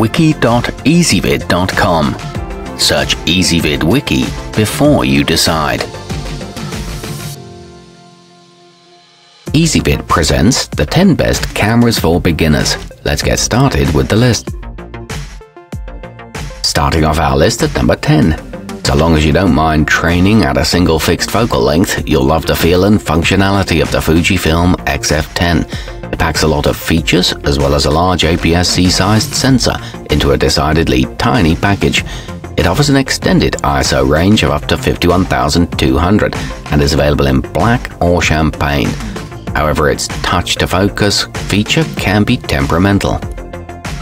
wiki.ezvid.com. Search Ezvid Wiki before you decide. Ezvid presents the 10 best cameras for beginners. Let's get started with the list. Starting off our list at number 10. So long as you don't mind training at a single fixed focal length, you'll love the feel and functionality of the Fujifilm X-F10. It packs a lot of features as well as a large APS-C-sized sensor into a decidedly tiny package. It offers an extended ISO range of up to 51,200 and is available in black or champagne. However, its touch-to-focus feature can be temperamental.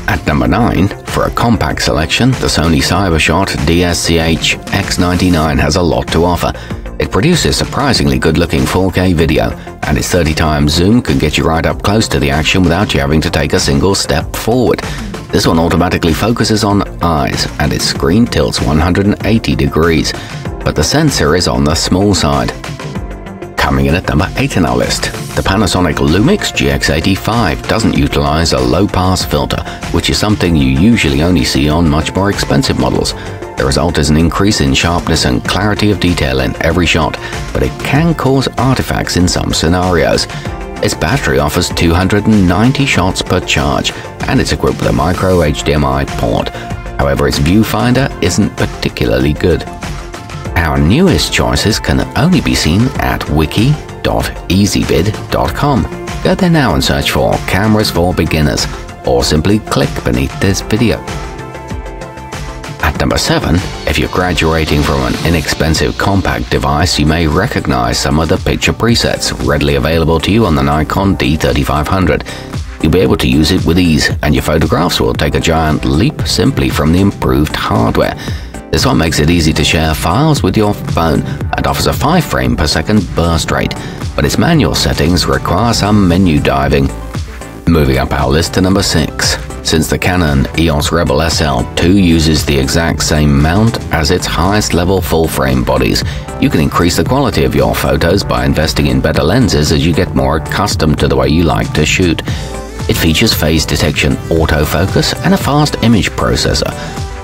At number 9, for a compact selection, the Sony CyberShot DSCH X99 has a lot to offer. It produces surprisingly good-looking 4K video, and its 30x zoom can get you right up close to the action without you having to take a single step forward. This one automatically focuses on eyes, and its screen tilts 180 degrees, but the sensor is on the small side. Coming in at number 8 in our list, the Panasonic Lumix GX85 doesn't utilize a low-pass filter, which is something you usually only see on much more expensive models. The result is an increase in sharpness and clarity of detail in every shot, but it can cause artifacts in some scenarios. Its battery offers 290 shots per charge, and it's equipped with a micro HDMI port. However, its viewfinder isn't particularly good. Our newest choices can only be seen at wiki.ezvid.com. Go there now and search for cameras for beginners, or simply click beneath this video. At number 7, if you're graduating from an inexpensive compact device, you may recognize some of the picture presets readily available to you on the Nikon D3500. You'll be able to use it with ease, and your photographs will take a giant leap simply from the improved hardware. This one makes it easy to share files with your phone and offers a 5 frame per second burst rate, but its manual settings require some menu diving. Moving up our list to number 6. Since the Canon EOS Rebel SL2 uses the exact same mount as its highest level full frame bodies, you can increase the quality of your photos by investing in better lenses as you get more accustomed to the way you like to shoot. It features phase detection autofocus and a fast image processor.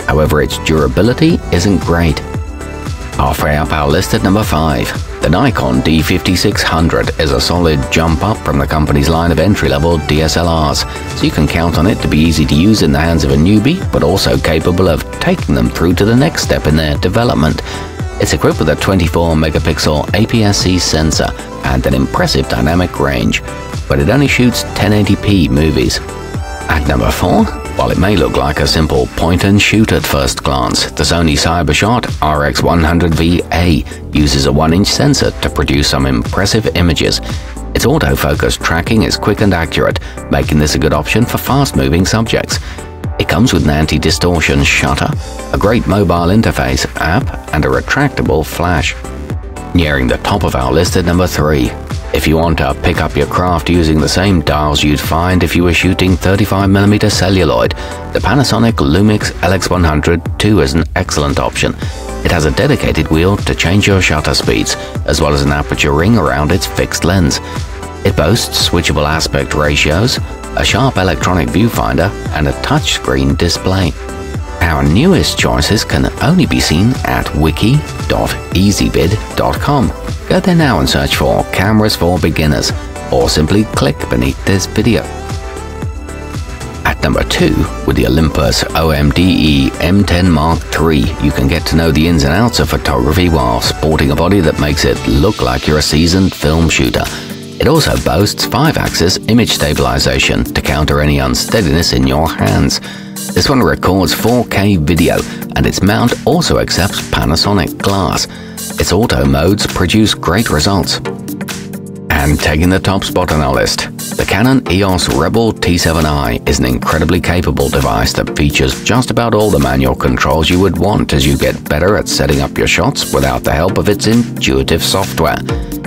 However, its durability isn't great. Halfway up our list at number 5. The Nikon D5600 is a solid jump up from the company's line of entry-level DSLRs, so you can count on it to be easy to use in the hands of a newbie, but also capable of taking them through to the next step in their development. It's equipped with a 24-megapixel APS-C sensor and an impressive dynamic range, but it only shoots 1080p movies. At number 4, while it may look like a simple point-and-shoot at first glance, the Sony CyberShot RX100VA uses a 1-inch sensor to produce some impressive images. Its autofocus tracking is quick and accurate, making this a good option for fast-moving subjects. It comes with an anti-distortion shutter, a great mobile interface app, and a retractable flash. Nearing the top of our list at number 3. If you want to pick up your craft using the same dials you'd find if you were shooting 35mm celluloid, the Panasonic Lumix LX100 II is an excellent option. It has a dedicated wheel to change your shutter speeds, as well as an aperture ring around its fixed lens. It boasts switchable aspect ratios, a sharp electronic viewfinder, and a touchscreen display. Our newest choices can only be seen at wiki.ezvid.com. Go there now and search for cameras for beginners, or simply click beneath this video. At number 2, with the Olympus OMDE M10 Mark III, you can get to know the ins and outs of photography while sporting a body that makes it look like you're a seasoned film shooter. It also boasts 5-axis image stabilization to counter any unsteadiness in your hands. This one records 4K video, and its mount also accepts Panasonic glass. Its auto modes produce great results. And taking the top spot on our list, the Canon EOS Rebel T7i is an incredibly capable device that features just about all the manual controls you would want as you get better at setting up your shots without the help of its intuitive software.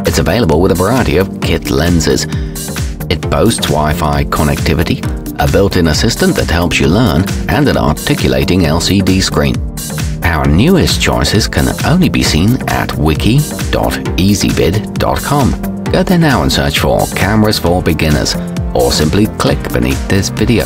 It's available with a variety of kit lenses. It boasts Wi-Fi connectivity, a built-in assistant that helps you learn, and an articulating LCD screen. Our newest choices can only be seen at wiki.ezvid.com. Go there now and search for cameras for beginners, or simply click beneath this video.